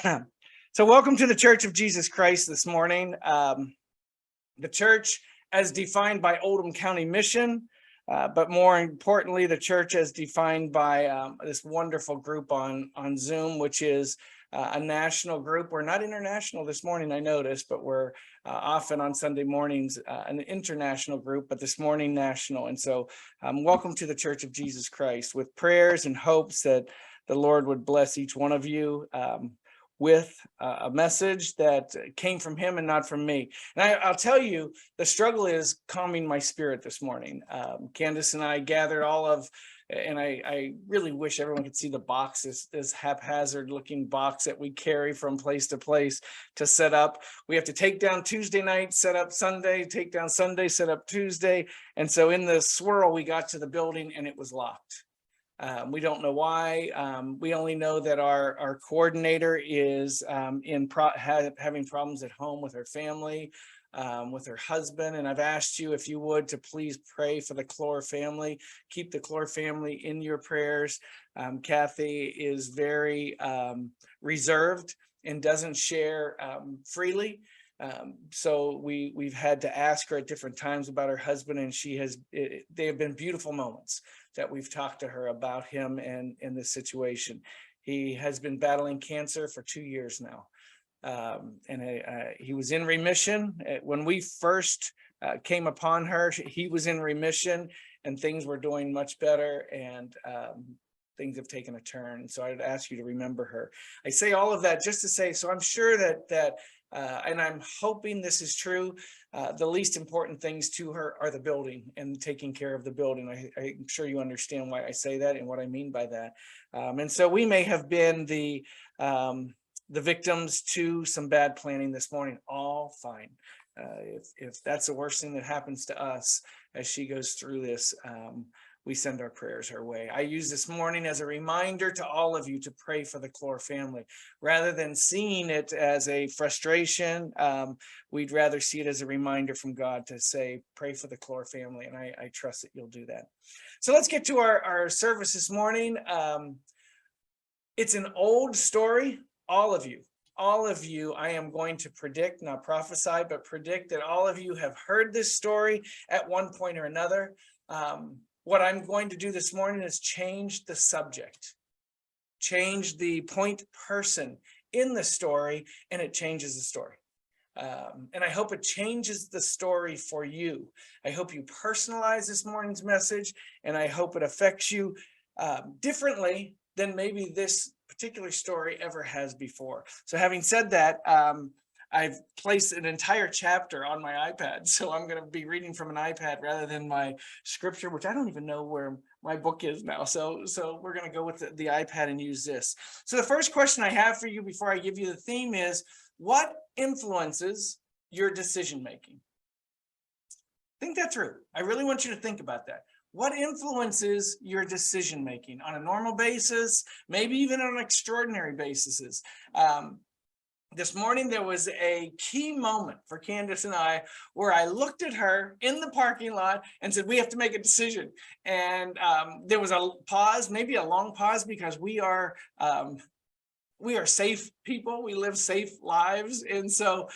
So welcome to the Church of Jesus Christ this morning. The church as defined by Oldham County Mission, but more importantly, the church as defined by this wonderful group on Zoom, which is a national group. We're not international this morning, I noticed, but we're often on Sunday mornings an international group, but this morning national. And so welcome to the Church of Jesus Christ, with prayers and hopes that the Lord would bless each one of you with a message that came from him and not from me. And I'll tell you, the struggle is calming my spirit this morning. Candace and I gathered and I really wish everyone could see the box, this haphazard looking box that we carry from place to place to set up. We have to take down Tuesday night, set up Sunday, take down Sunday, set up Tuesday. And so in the swirl, we got to the building and it was locked. We don't know why. We only know that our coordinator is having problems at home with her family, with her husband. And I've asked you, if you would, to please pray for the Clore family. Keep the Clore family in your prayers. Kathy is very reserved and doesn't share freely. So we've had to ask her at different times about her husband, and they have been beautiful moments that we've talked to her about him and in this situation. He has been battling cancer for 2 years now. He was in remission. When we first came upon her, he was in remission and things were doing much better, and things have taken a turn. So I'd ask you to remember her. I say all of that just to say, so I'm sure that and I'm hoping this is true, the least important things to her are the building and taking care of the building. I'm sure you understand why I say that and what I mean by that. And so we may have been the victims to some bad planning this morning. All fine. If that's the worst thing that happens to us as she goes through this, we send our prayers her way. I use this morning as a reminder to all of you to pray for the Clore family. Rather than seeing it as a frustration, we'd rather see it as a reminder from God to say, pray for the Clore family. And I trust that you'll do that. So let's get to our service this morning. It's an old story. All of you, I am going to predict, not prophesy, but predict that all of you have heard this story at one point or another. What I'm going to do this morning is change the subject, change the point person in the story, and it changes the story. And I hope it changes the story for you. I hope you personalize this morning's message, and I hope it affects you differently than maybe this particular story ever has before. So having said that, I've placed an entire chapter on my iPad. So I'm going to be reading from an iPad rather than my scripture, which I don't even know where my book is now. So we're going to go with the iPad and use this. So the first question I have for you before I give you the theme is, what influences your decision making? Think that through. I really want you to think about that. What influences your decision making on a normal basis, maybe even on extraordinary basis? This morning, there was a key moment for Candace and I where I looked at her in the parking lot and said, we have to make a decision. And there was a pause, maybe a long pause, because we are safe people. We live safe lives. And so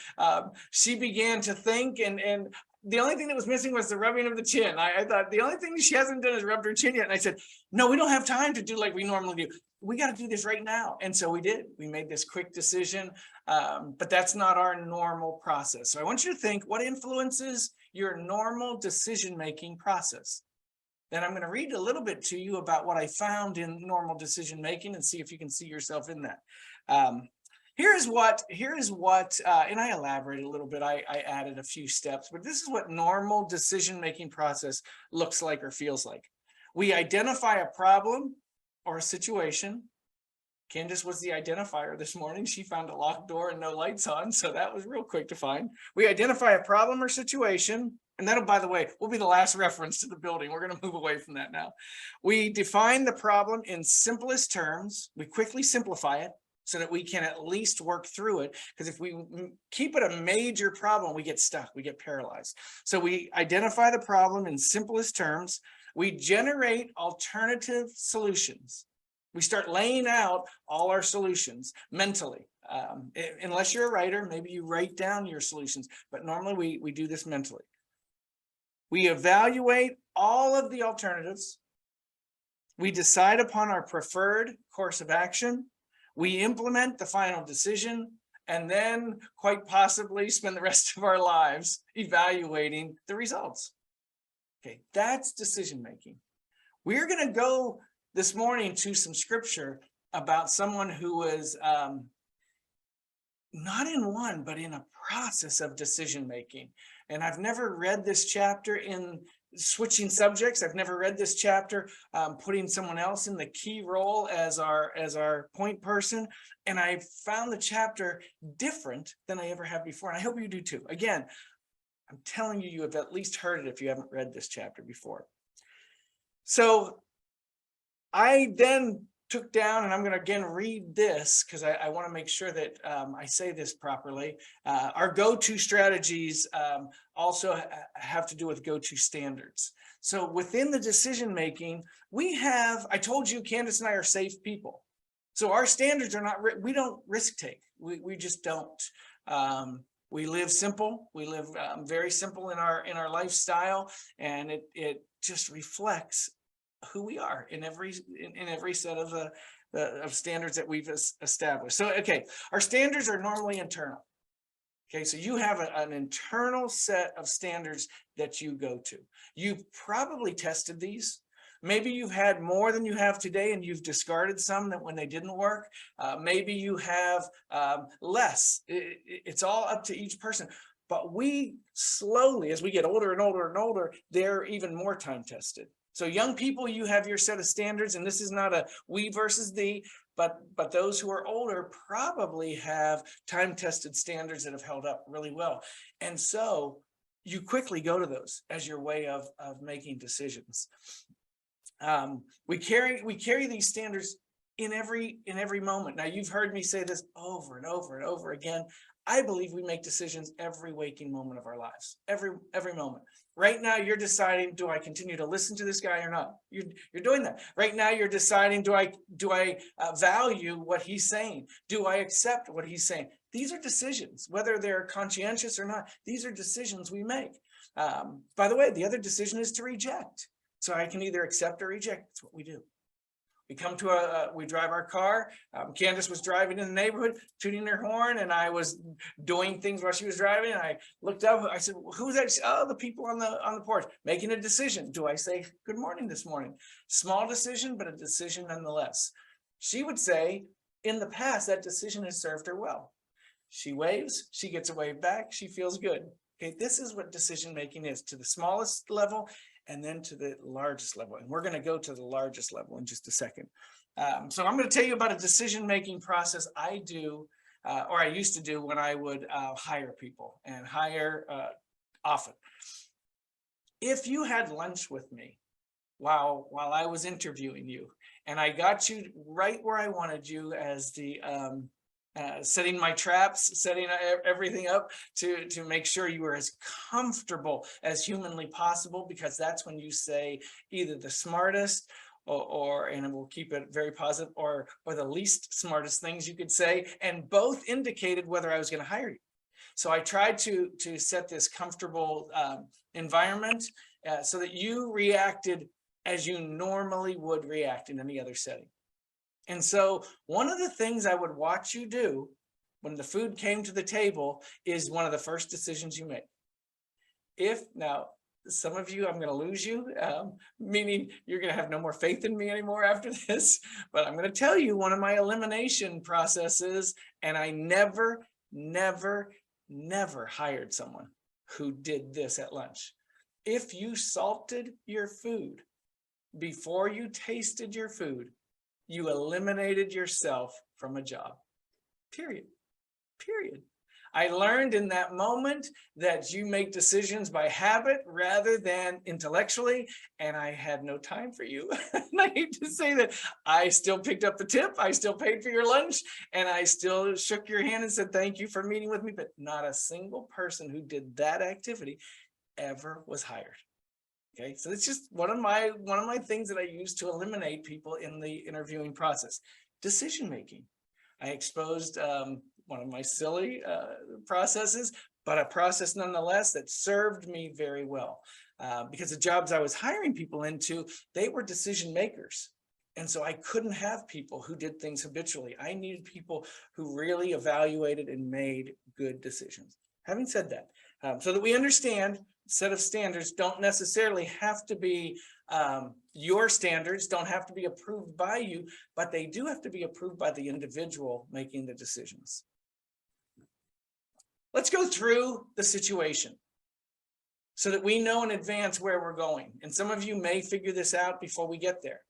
she began to think, and the only thing that was missing was the rubbing of the chin. I thought the only thing she hasn't done is rubbed her chin yet. And I said, no, we don't have time to do like we normally do. We got to do this right now. And so we did. We made this quick decision, but that's not our normal process. So I want you to think, what influences your normal decision-making process? Then I'm going to read a little bit to you about what I found in normal decision-making and see if you can see yourself in that. Here is what, and I elaborated a little bit. I added a few steps, but this is what normal decision-making process looks like or feels like. We identify a problem or a situation. Candace was the identifier this morning. She found a locked door and no lights on, so that was real quick to find. We identify a problem or situation, and that'll, by the way, will be the last reference to the building. We're going to move away from that now. We define the problem in simplest terms. We quickly simplify it so that we can at least work through it, because if we keep it a major problem, we get stuck, we get paralyzed. So we identify the problem in simplest terms. We generate alternative solutions. We start laying out all our solutions mentally. Unless you're a writer, maybe you write down your solutions, but normally we do this mentally. We evaluate all of the alternatives. We decide upon our preferred course of action. We implement the final decision, and then quite possibly spend the rest of our lives evaluating the results. Okay, that's decision making. We're going to go this morning to some scripture about someone who was not in one, but in a process of decision making. And I've never read this chapter in switching subjects. I've never read this chapter putting someone else in the key role as our point person. And I found the chapter different than I ever have before. And I hope you do too. Again, I'm telling you, you have at least heard it if you haven't read this chapter before. So I then took down, and I'm going to again read this because I want to make sure that I say this properly. Our go-to strategies also have to do with go-to standards. So within the decision making, we have, I told you, Candace and I are safe people. So our standards are not, we don't risk take. We just don't. We live simple. We live very simple in our lifestyle, and it just reflects who we are in every set of standards that we've established. So, okay, our standards are normally internal. Okay, so you have an internal set of standards that you go to. You've probably tested these. Maybe you've had more than you have today and you've discarded some that when they didn't work. Maybe you have less. It's all up to each person. But we slowly, as we get older and older and older, they're even more time tested. So young people, you have your set of standards, and this is not a we versus thee, but those who are older probably have time-tested standards that have held up really well. And so you quickly go to those as your way of making decisions. We carry these standards in every moment. Now, you've heard me say this over and over and over again. I believe we make decisions every waking moment of our lives, every moment. Right now, you're deciding, do I continue to listen to this guy or not? You're doing that. Right now, you're deciding, do I value what he's saying? Do I accept what he's saying? These are decisions, whether they're conscientious or not. These are decisions we make. By the way, the other decision is to reject. So I can either accept or reject. That's what we do. We come to we drive our car. Candace was driving in the neighborhood, tooting her horn, and I was doing things while she was driving. And I looked up, I said, who's that? Oh, the people on the porch, making a decision. Do I say good morning this morning? Small decision, but a decision nonetheless. She would say, in the past, that decision has served her well. She waves, she gets a wave back, she feels good. Okay, this is what decision making is, to the smallest level and then to the largest level. And we're going to go to the largest level in just a second. So I'm going to tell you about a decision-making process I do, or I used to do when I would hire people and hire often. If you had lunch with me while I was interviewing you, and I got you right where I wanted you as the setting my traps, setting everything up to make sure you were as comfortable as humanly possible, because that's when you say either the smartest or and we'll keep it very positive, or the least smartest things you could say, and both indicated whether I was going to hire you. So I tried to set this comfortable environment so that you reacted as you normally would react in any other setting. And so one of the things I would watch you do when the food came to the table is one of the first decisions you make. Now, some of you, I'm going to lose you, meaning you're going to have no more faith in me anymore after this. But I'm going to tell you one of my elimination processes, and I never hired someone who did this at lunch. If you salted your food before you tasted your food, you eliminated yourself from a job, period. I learned in that moment that you make decisions by habit rather than intellectually, and I had no time for you. And I hate to say that I still picked up the tip, I still paid for your lunch, and I still shook your hand and said, thank you for meeting with me, but not a single person who did that activity ever was hired. Okay, so it's just one of my things that I use to eliminate people in the interviewing process. Decision making. I exposed one one of my silly processes, but a process nonetheless that served me very well. Because the jobs I was hiring people into, they were decision makers. And so I couldn't have people who did things habitually. I needed people who really evaluated and made good decisions. Having said that, so that we understand, set of standards don't necessarily have to be your standards, don't have to be approved by you, but they do have to be approved by the individual making the decisions. Let's go through the situation so that we know in advance where we're going. And some of you may figure this out before we get there.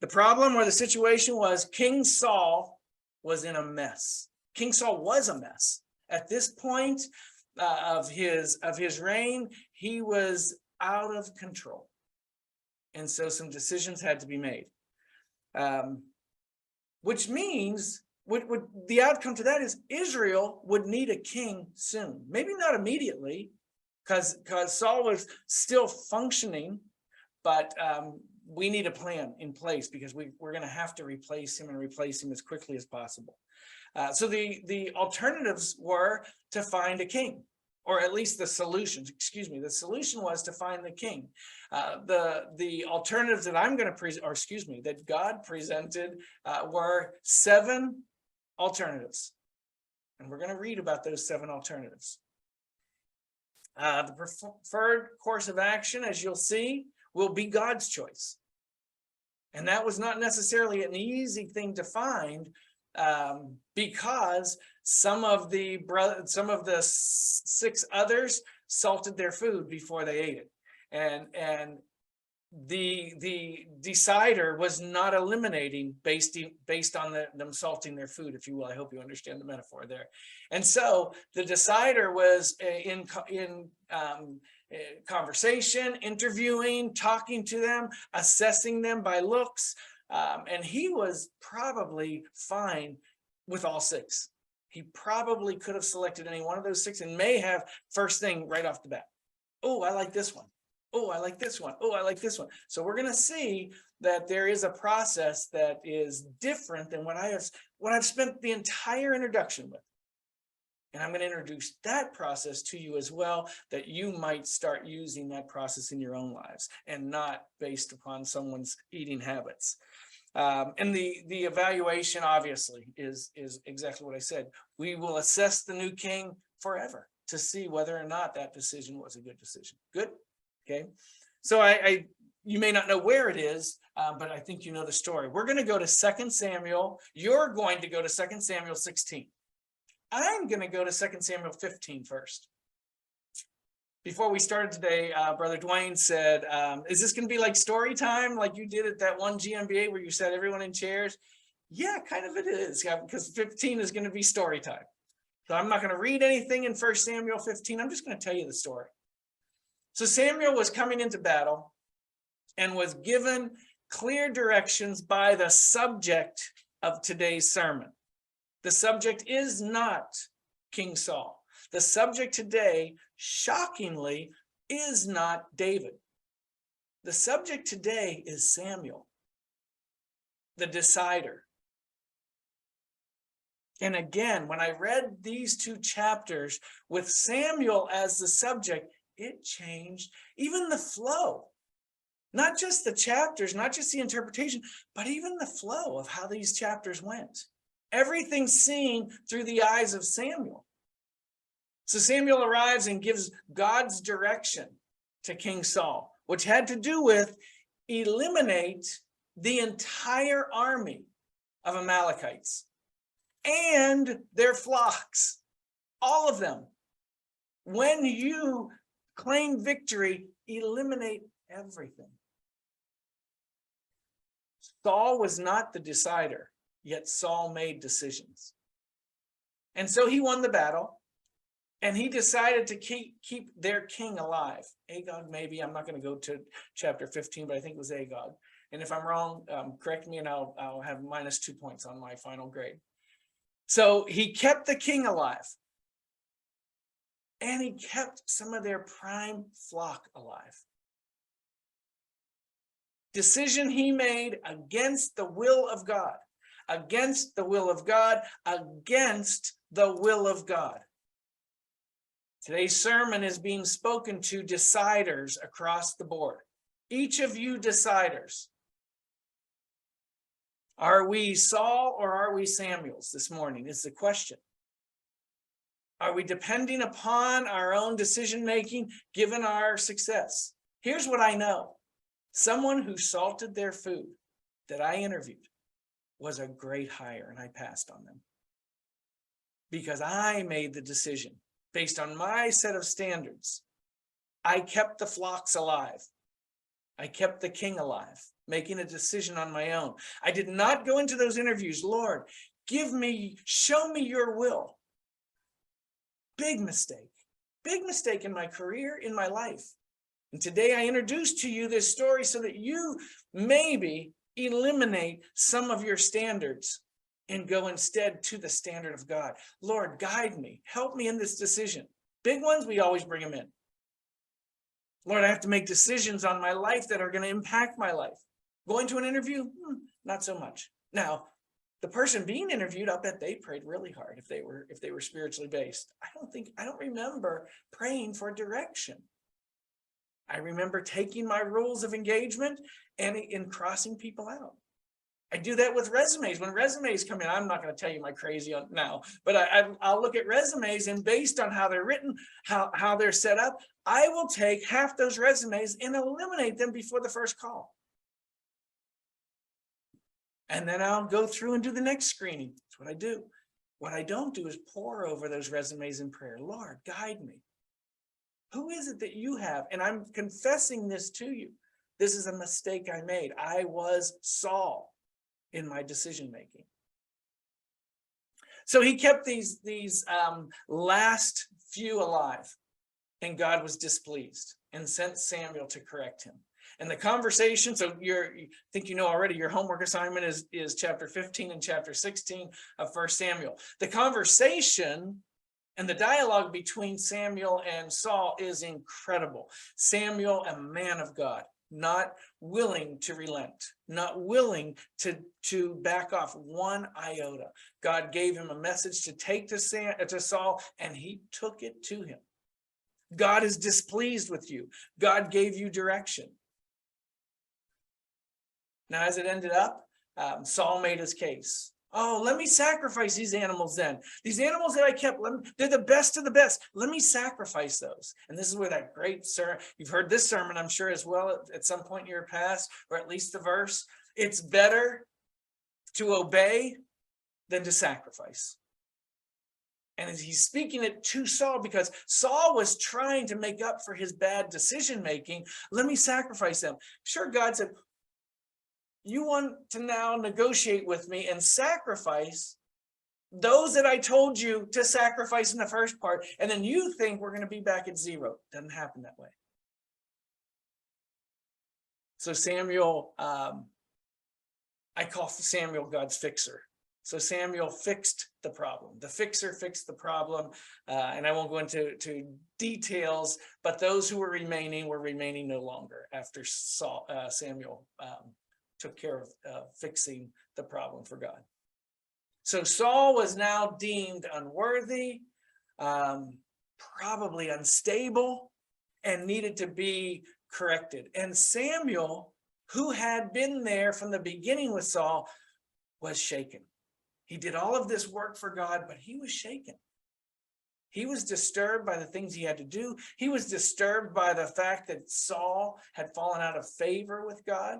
The problem or the situation was King Saul was in a mess. King Saul was a mess. At this point of his reign, he was out of control. And so some decisions had to be made. Which means the outcome to that is Israel would need a king soon. Maybe not immediately, because Saul was still functioning, but we need a plan in place because we're going to have to replace him and replace him as quickly as possible. So the alternatives were to find a king, or at least the solutions, the solution was to find the king. The alternatives that I'm going to present, or that God presented were 7 alternatives. And we're going to read about those 7 alternatives. The preferred course of action, as you'll see, will be God's choice. And that was not necessarily an easy thing to find, because some of the 6 others salted their food before they ate it. And the decider was not eliminating based on them salting their food, if you will. I hope you understand the metaphor there. And so the decider was in conversation, interviewing, talking to them, assessing them by looks, and he was probably fine with all 6. He probably could have selected any one of those 6 and may have first thing right off the bat. Oh, I like this one. Oh, I like this one. Oh, I like this one. So we're going to see that there is a process that is different than what I've spent the entire introduction with. And I'm going to introduce that process to you as well, that you might start using that process in your own lives and not based upon someone's eating habits. And the evaluation obviously is exactly what I said. We will assess the new king forever to see whether or not that decision was a good decision. Good. Okay. So you may not know where it is, but I think you know the story. We're going to go to 2 Samuel. You're going to go to 2 Samuel 16. I'm going to go to 2 Samuel 15 first. Before we started today, Brother Dwayne said, is this going to be like story time, like you did at that one GMBA where you sat everyone in chairs? Yeah, kind of it is, because 15 is going to be story time. So I'm not going to read anything in 1 Samuel 15. I'm just going to tell you the story. So Samuel was coming into battle and was given clear directions by the subject of today's sermon. The subject is not King Saul. The subject today, shockingly, is not David. The subject today is Samuel, the decider. And again, when I read these 2 chapters with Samuel as the subject, it changed even the flow. Not just the chapters, not just the interpretation, but even the flow of how these chapters went. Everything's seen through the eyes of Samuel. So Samuel arrives and gives God's direction to King Saul, which had to do with eliminate the entire army of Amalekites and their flocks, all of them. When you claim victory, eliminate everything. Saul was not the decider, yet Saul made decisions. And so he won the battle, and he decided to keep their king alive. Agag, maybe, I'm not going to go to chapter 15, but I think it was Agag. And if I'm wrong, correct me and I'll have -2 points on my final grade. So he kept the king alive. And he kept some of their prime flock alive. Decision he made against the will of God, against the will of God. Today's sermon is being spoken to deciders across the board. Each of you deciders. Are we Saul or are we Samuels this morning is the question. Are we depending upon our own decision-making given our success? Here's what I know. Someone who salted their food that I interviewed was a great hire, and I passed on them. Because I made the decision based on my set of standards. I kept the flocks alive. I kept the king alive, making a decision on my own. I did not go into those interviews, Lord, show me your will. Big mistake in my career, in my life. And today I introduced to you this story so that you maybe eliminate some of your standards and go instead to the standard of God. Lord, guide me, help me in this decision. Big ones, we always bring them in. Lord, I have to make decisions on my life that are going to impact my life. Going to an interview, not so much. Now, the person being interviewed, I'll bet they prayed really hard if they were spiritually based. I don't remember praying for direction. I remember taking my rules of engagement and in crossing people out. I do that with resumes. When resumes come in, I'm not going to tell you my crazy now, but I'll look at resumes, and based on how they're written, how they're set up, I will take half those resumes and eliminate them before the first call. And then I'll go through and do the next screening. That's what I do. What I don't do is pour over those resumes in prayer. Lord, guide me. Who is it that you have? And I'm confessing this to you. This is a mistake I made. I was Saul in my decision making. So he kept these last few alive, and God was displeased and sent Samuel to correct him. And the conversation, so I think you know already, your homework assignment is chapter 15 and chapter 16 of 1 Samuel. The conversation and the dialogue between Samuel and Saul is incredible. Samuel, a man of God, not willing to relent, not willing to back off one iota. God gave him a message to take to Saul, and he took it to him. God is displeased with you. God gave you direction. Now, as it ended up, Saul made his case. Oh, let me sacrifice these animals then. These animals that I kept, they're the best of the best. Let me sacrifice those. And this is where that great sermon, you've heard this sermon, I'm sure, as well at some point in your past, or at least the verse. It's better to obey than to sacrifice. And he's speaking it to Saul because Saul was trying to make up for his bad decision making. Let me sacrifice them. Sure, God said, you want to now negotiate with me and sacrifice those that I told you to sacrifice in the first part, and then you think we're going to be back at zero. Doesn't happen that way. So Samuel, I call Samuel God's fixer. So Samuel fixed the problem. The fixer fixed the problem, and I won't go into details, but those who were remaining no longer after Samuel took care of fixing the problem for God. So Saul was now deemed unworthy, probably unstable, and needed to be corrected. And Samuel, who had been there from the beginning with Saul, was shaken. He did all of this work for God, but he was shaken. He was disturbed by the things he had to do. He was disturbed by the fact that Saul had fallen out of favor with God.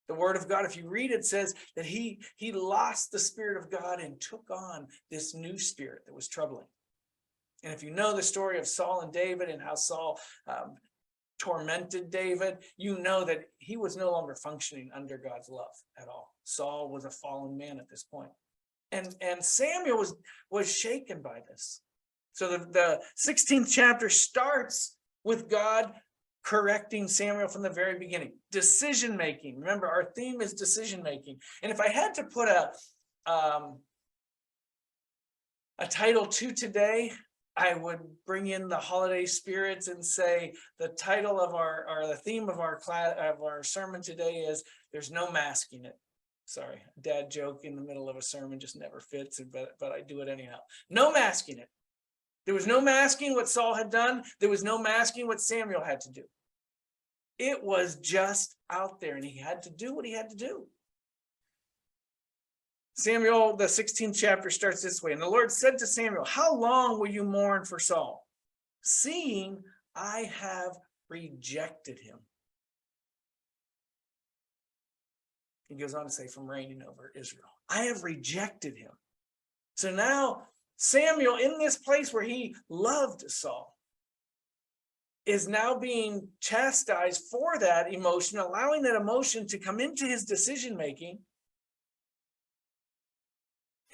The word of God, if you read it, says that he lost the Spirit of God and took on this new spirit that was troubling. And if you know the story of Saul and David and how Saul tormented David, you know that he was no longer functioning under God's love at all. Saul was a fallen man at this point. And Samuel was shaken by this. So the 16th chapter starts with God correcting Samuel from the very beginning. Decision making. Remember, our theme is decision making. And if I had to put a title to today, I would bring in the holiday spirits and say the title of the theme of our class, of our sermon today is "There's no masking it." Sorry, dad joke in the middle of a sermon just never fits, but I do it anyhow. No masking it. There was no masking what Saul had done. There was no masking what Samuel had to do. It was just out there, and he had to do what he had to do. Samuel, the 16th chapter starts this way. And the Lord said to Samuel, how long will you mourn for Saul, seeing I have rejected him? He goes on to say, from reigning over Israel. I have rejected him. So now Samuel, in this place where he loved Saul, is now being chastised for that emotion, allowing that emotion to come into his decision-making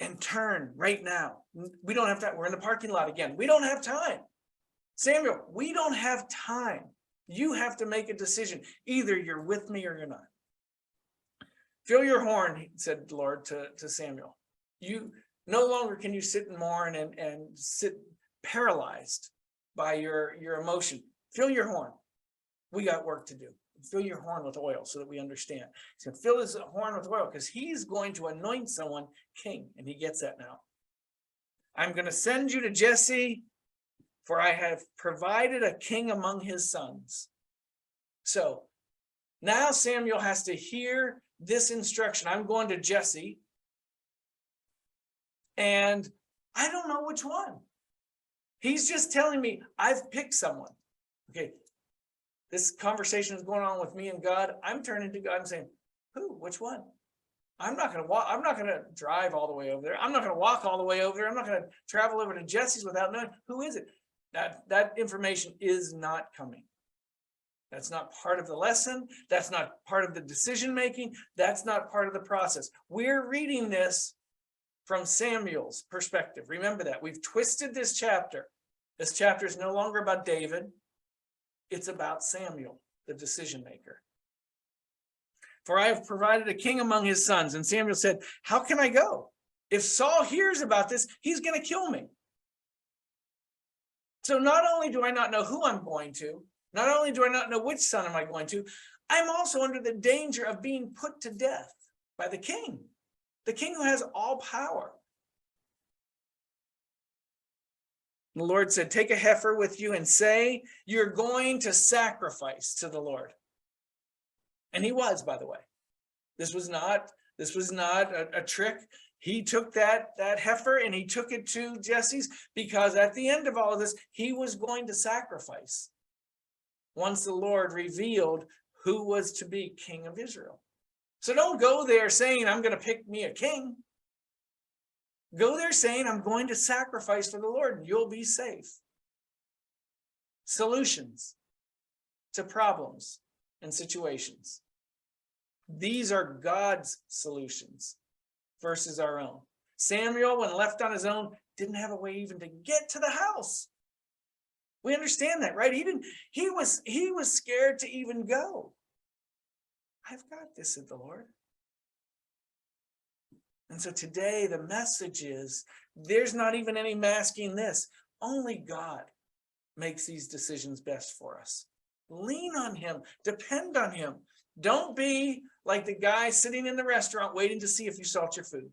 and turn right now. We don't have time. We're in the parking lot again. We don't have time. Samuel, we don't have time. You have to make a decision. Either you're with me or you're not. Fill your horn, said the Lord to Samuel. You no longer can you sit and mourn and sit paralyzed by your emotion. Fill your horn. We got work to do. Fill your horn with oil so that we understand. He's going to fill his horn with oil because he's going to anoint someone king, and he gets that now. I'm going to send you to Jesse, for I have provided a king among his sons. So now Samuel has to hear this instruction. I'm going to Jesse, and I don't know which one. He's just telling me I've picked someone. Okay, this conversation is going on with me and God. I'm turning to God and saying, who? Which one? I'm not going to walk. I'm not going to drive all the way over there. I'm not going to walk all the way over there. I'm not going to travel over to Jesse's without knowing who is it. That information is not coming. That's not part of the lesson. That's not part of the decision making. That's not part of the process. We're reading this from Samuel's perspective. Remember that. We've twisted this chapter. This chapter is no longer about David. It's about Samuel, the decision maker. For I have provided a king among his sons. And Samuel said, how can I go? If Saul hears about this, he's going to kill me. So not only do I not know who I'm going to, not only do I not know which son am I going to, I'm also under the danger of being put to death by the king who has all power. The Lord said, take a heifer with you and say, you're going to sacrifice to the Lord. And he was, by the way. This was not a trick. He took that heifer and he took it to Jesse's, because at the end of all of this, he was going to sacrifice once the Lord revealed who was to be king of Israel. So don't go there saying, I'm going to pick me a king. Go there saying, I'm going to sacrifice for the Lord, and you'll be safe. Solutions to problems and situations. These are God's solutions versus our own. Samuel, when left on his own, didn't have a way even to get to the house. We understand that, right? He was scared to even go. I've got this, said the Lord. And so today the message is, there's not even any masking this. Only God makes these decisions best for us. Lean on him, depend on him. Don't be like the guy sitting in the restaurant waiting to see if you salt your food.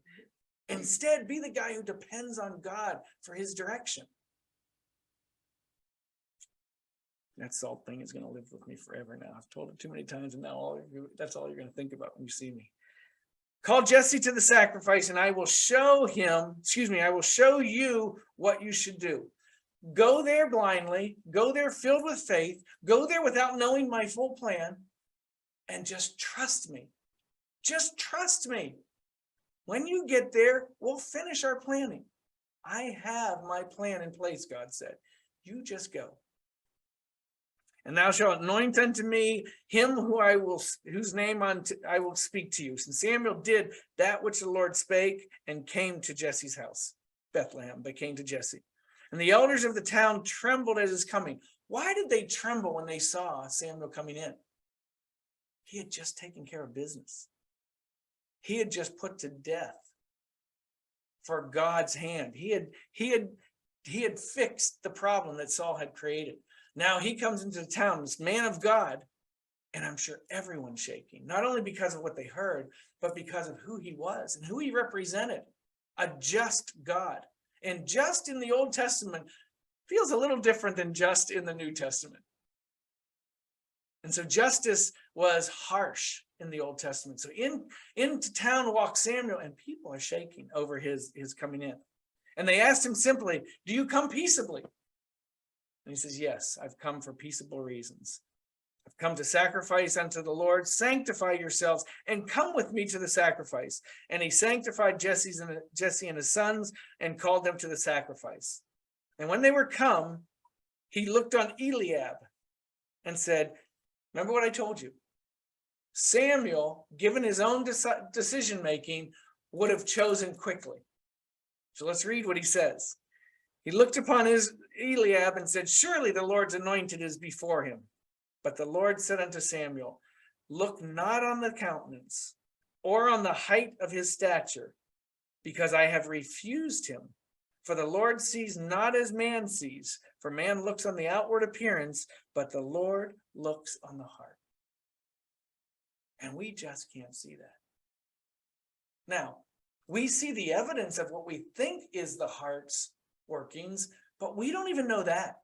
Instead, be the guy who depends on God for his direction. That salt thing is going to live with me forever now. I've told it too many times, and now that's all you're going to think about when you see me. Call Jesse to the sacrifice, and I will show you what you should do. Go there blindly, go there filled with faith, go there without knowing my full plan, and just trust me. Just trust me. When you get there, we'll finish our planning. I have my plan in place, God said. You just go. And thou shalt anoint unto me him whose name I will speak to you. And Samuel did that which the Lord spake, and came to Jesse's house, Bethlehem, but came to Jesse. And the elders of the town trembled at his coming. Why did they tremble when they saw Samuel coming in? He had just taken care of business. He had just put to death for God's hand. He had fixed the problem that Saul had created. Now he comes into the town, this man of God, And I'm sure everyone's shaking, not only because of what they heard, but because of who he was and who he represented, a just God. And just in the Old Testament feels a little different than just in the New Testament. And so justice was harsh in the Old Testament. So into town walked Samuel, and people are shaking over his coming in. And they asked him simply, do you come peaceably? And he says, yes, I've come for peaceable reasons. I've come to sacrifice unto the Lord. Sanctify yourselves and come with me to the sacrifice. And he sanctified Jesse and his sons and called them to the sacrifice. And when they were come, he looked on Eliab and said, remember what I told you? Samuel, given his own decision making, would have chosen quickly. So let's read what he says. He looked upon his Eliab and said, surely the Lord's anointed is before him. But the Lord said unto Samuel, look not on the countenance or on the height of his stature, because I have refused him. For the Lord sees not as man sees, for man looks on the outward appearance, but the Lord looks on the heart. And we just can't see that. Now, we see the evidence of what we think is the heart's workings, but we don't even know that.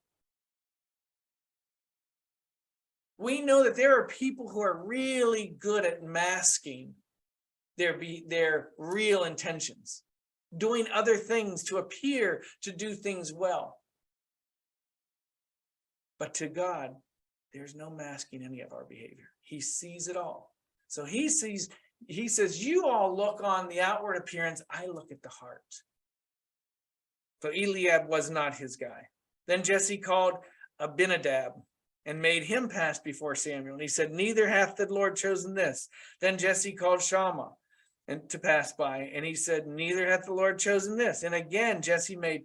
We know that there are people who are really good at masking their real intentions, doing other things to appear to do things well. But to God, there's no masking any of our behavior. He sees it all. So he says, you all look on the outward appearance, I look at the heart. So Eliab was not his guy. Then Jesse called Abinadab and made him pass before Samuel. And he said, neither hath the Lord chosen this. Then Jesse called Shammah and to pass by. And he said, neither hath the Lord chosen this. And again, Jesse made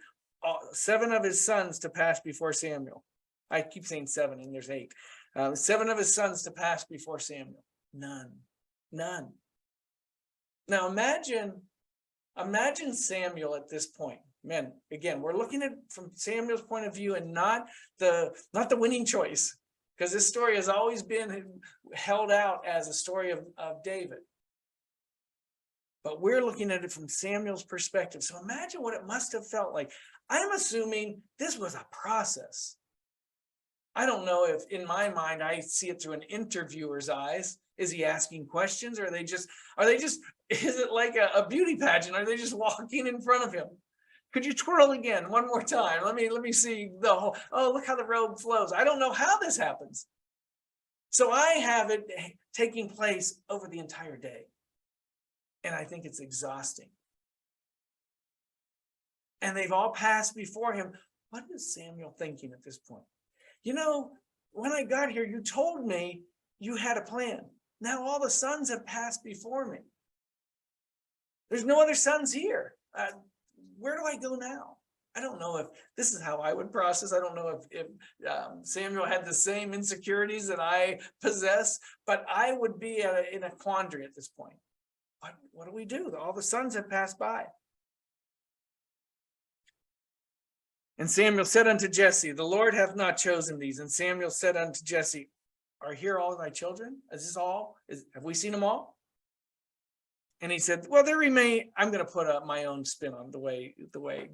7 of his sons to pass before Samuel. I keep saying 7 and there's 8. 7 of his sons to pass before Samuel. None. Now imagine Samuel at this point. Man, again, we're looking at from Samuel's point of view and not the winning choice, because this story has always been held out as a story of David. But we're looking at it from Samuel's perspective. So imagine what it must have felt like. I'm assuming this was a process. I don't know if in my mind, I see it through an interviewer's eyes. Is he asking questions? Or are they just, is it like a beauty pageant? Are they just walking in front of him? Could you twirl again one more time? Let me see the whole, oh, look how the robe flows. I don't know how this happens. So I have it taking place over the entire day. And I think it's exhausting. And they've all passed before him. What is Samuel thinking at this point? You know, when I got here, you told me you had a plan. Now all the sons have passed before me. There's no other sons here. Where do I go now? I don't know if this is how I would process. I don't know if Samuel had the same insecurities that I possess, but I would be in a quandary at this point. What do we do? All the sons have passed by. And Samuel said unto Jesse, the Lord hath not chosen these. And Samuel said unto Jesse, are here all thy children? Is this all? Have we seen them all? And he said, well, there remain, I'm going to put up my own spin on the way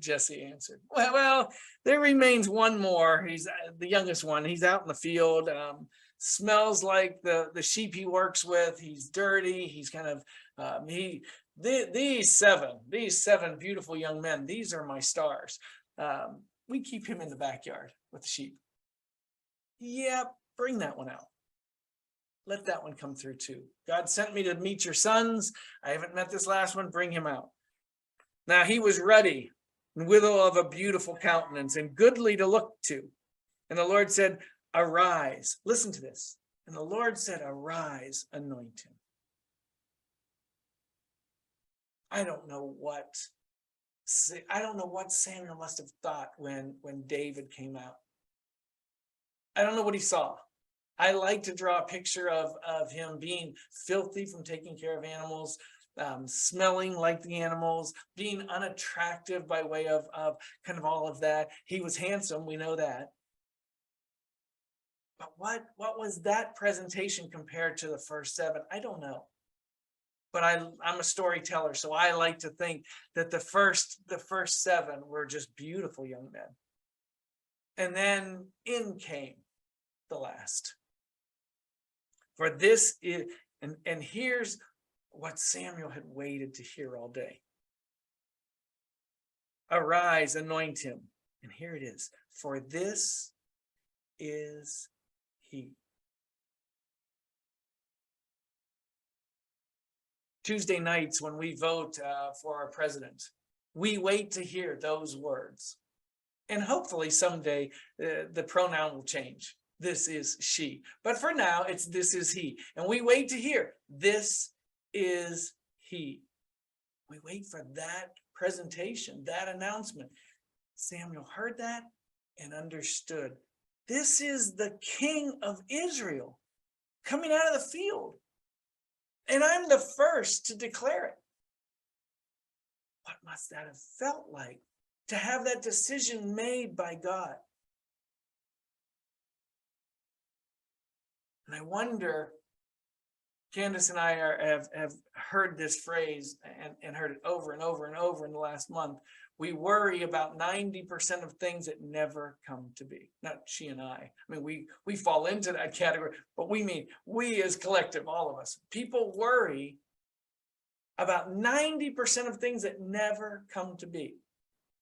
Jesse answered. Well, there remains one more. He's the youngest one. He's out in the field, smells like the sheep he works with. He's dirty. He's kind of, these seven beautiful young men, these are my stars. We keep him in the backyard with the sheep. Yeah, bring that one out. Let that one come through too. God sent me to meet your sons. I haven't met this last one. Bring him out. Now he was ruddy and withal of a beautiful countenance and goodly to look to. And the Lord said, arise. Listen to this. And the Lord said, arise, anoint him. I don't know what Samuel must have thought when David came out. I don't know what he saw. I like to draw a picture of him being filthy from taking care of animals, smelling like the animals, being unattractive by way of kind of all of that. He was handsome, we know that. But what was that presentation compared to the first 7? I don't know. But I'm a storyteller, so I like to think that the first 7 were just beautiful young men. And then in came the last. For this is, and here's what Samuel had waited to hear all day. Arise, anoint him. And here it is. For this is he. Tuesday nights when we vote for our president, we wait to hear those words. And hopefully someday the pronoun will change. This is she. But for now, it's this is he. And we wait to hear, this is he. We wait for that presentation, that announcement. Samuel heard that and understood. This is the King of Israel coming out of the field. And I'm the first to declare it. What must that have felt like to have that decision made by God? And I wonder, Candace and I have heard this phrase and heard it over and over and over in the last month. We worry about 90% of things that never come to be. Not she and I. I mean, we fall into that category, but we as collective, all of us. People worry about 90% of things that never come to be.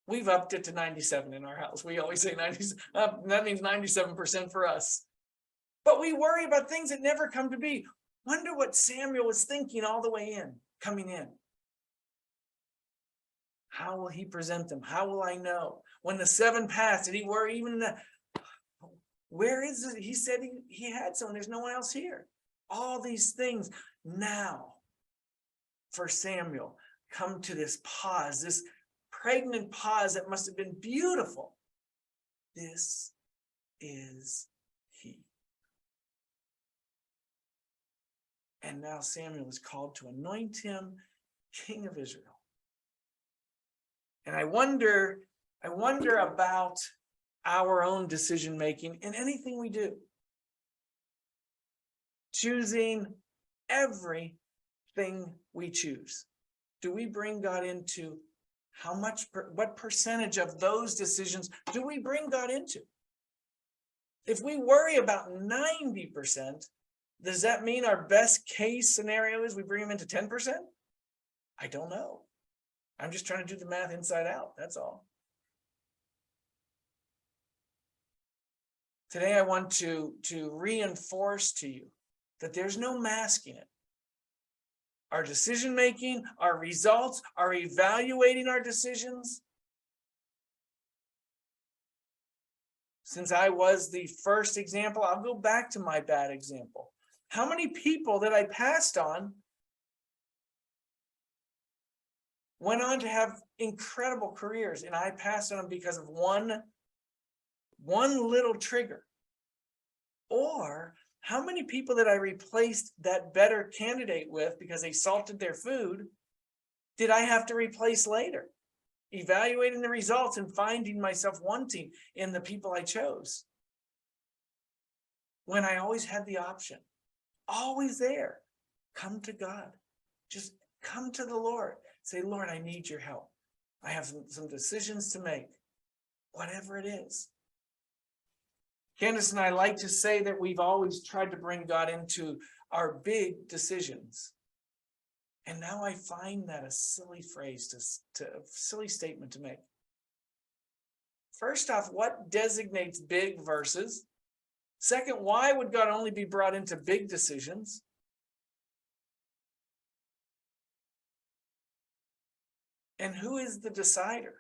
We've upped it to 97 in our house. We always say 90, that means 97% for us. But we worry about things that never come to be. Wonder what Samuel was thinking all the way in, coming in. How will he present them? How will I know? When the 7 passed, did he worry even where is it? He said he had someone. There's no one else here. All these things now for Samuel come to this pause, this pregnant pause that must have been beautiful. This is he. And now Samuel is called to anoint him King of Israel. And I wonder about our own decision making in anything we do. Choosing everything we choose. Do we bring God into what percentage of those decisions do we bring God into? If we worry about 90%, does that mean our best case scenario is we bring him into 10%? I don't know. I'm just trying to do the math inside out. That's all. Today, I want to reinforce to you that there's no masking it. Our decision making, our results, our evaluating our decisions. Since I was the first example, I'll go back to my bad example. How many people that I passed on went on to have incredible careers, and I passed on them because of one little trigger? Or how many people that I replaced that better candidate with because they salted their food did I have to replace later? Evaluating the results and finding myself wanting in the people I chose. When I always had the option, always there, come to God. Just come to the Lord. Say, Lord, I need your help. I have some decisions to make, whatever it is. Candace and I like to say that we've always tried to bring God into our big decisions. And now I find that a silly phrase, a silly statement to make. First off, what designates big versus? Second, why would God only be brought into big decisions? And who is the decider?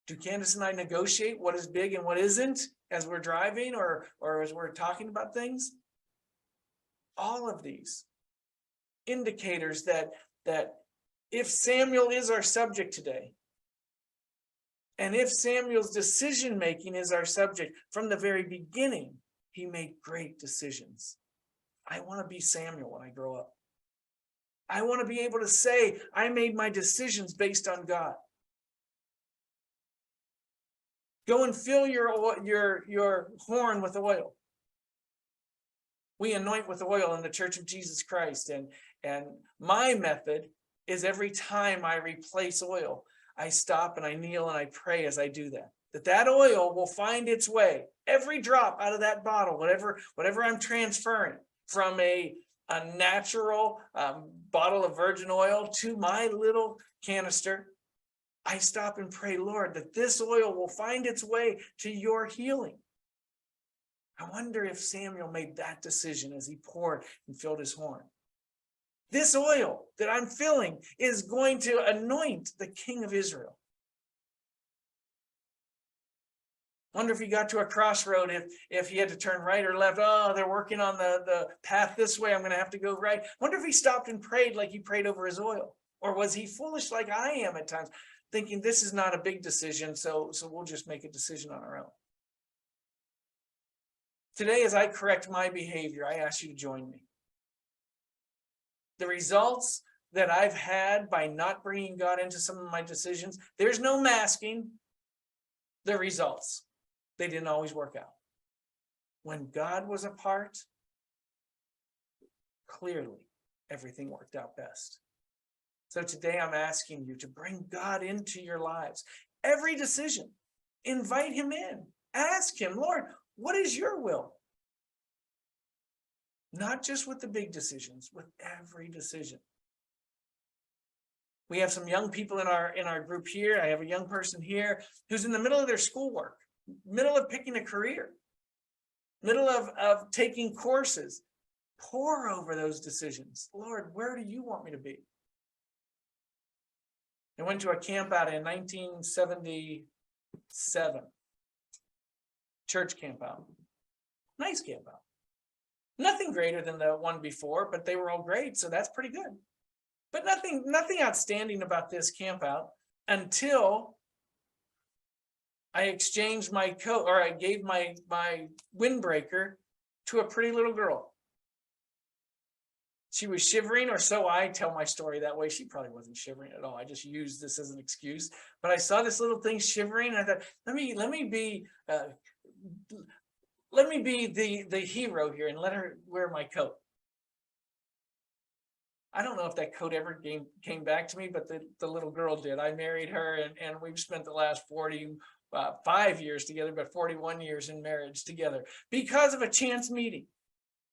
Do Candace and I negotiate what is big and what isn't as we're driving or as we're talking about things? All of these indicators that if Samuel is our subject today, and if Samuel's decision making is our subject from the very beginning, he made great decisions. I want to be Samuel when I grow up. I want to be able to say, I made my decisions based on God. Go and fill your horn with oil. We anoint with oil in the Church of Jesus Christ. And my method is every time I replace oil, I stop and I kneel and I pray as I do that. That oil will find its way, every drop out of that bottle, whatever I'm transferring from a natural bottle of virgin oil to my little canister. I stop and pray, Lord, that this oil will find its way to your healing. I wonder if Samuel made that decision as he poured and filled his horn. This oil that I'm filling is going to anoint the king of Israel. Wonder if he got to a crossroad, if he had to turn right or left. Oh, they're working on the path this way. I'm going to have to go right. Wonder if he stopped and prayed like he prayed over his oil. Or was he foolish like I am at times, thinking this is not a big decision, so we'll just make a decision on our own. Today, as I correct my behavior, I ask you to join me. The results that I've had by not bringing God into some of my decisions, there's no masking the results. They didn't always work out. When God was a part, clearly everything worked out best. So today I'm asking you to bring God into your lives. Every decision, invite him in. Ask him, Lord, what is your will? Not just with the big decisions, with every decision. We have some young people in our group here. I have a young person here who's in the middle of their schoolwork, middle of picking a career, middle of taking courses. Pore over those decisions. Lord, where do you want me to be? I went to a camp out in 1977. Church camp out. Nice camp out. Nothing greater than the one before, but they were all great, so that's pretty good. But nothing outstanding about this camp out until I exchanged my coat, or I gave my windbreaker to a pretty little girl. She was shivering, or so I tell my story that way. She probably wasn't shivering at all. I just used this as an excuse. But I saw this little thing shivering, and I thought, let me be the hero here and let her wear my coat. I don't know if that coat ever came back to me, but the little girl did. I married her, and we've spent the last 45 years together, but 41 years in marriage together because of a chance meeting.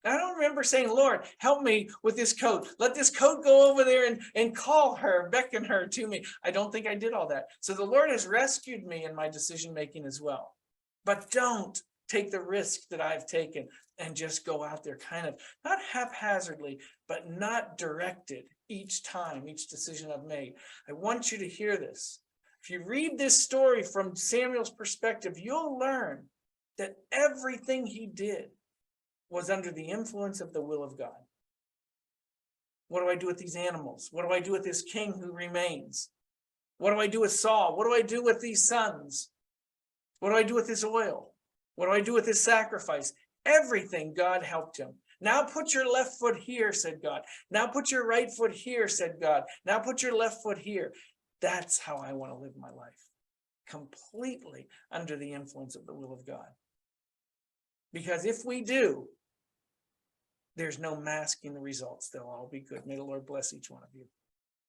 I don't remember saying, Lord, help me with this coat. Let this coat go over there and call her, beckon her to me. I don't think I did all that. So the Lord has rescued me in my decision making as well. But don't take the risk that I've taken and just go out there kind of not haphazardly, but not directed each time, each decision I've made. I want you to hear this. If you read this story from Samuel's perspective, you'll learn that everything he did was under the influence of the will of God. What do I do with these animals? What do I do with this king who remains? What do I do with Saul? What do I do with these sons? What do I do with this oil? What do I do with this sacrifice? Everything, God helped him. Now put your left foot here, said God. Now put your right foot here, said God. Now put your left foot here. That's how I want to live my life. Completely under the influence of the will of God. Because if we do, there's no masking the results. They'll all be good. May the Lord bless each one of you.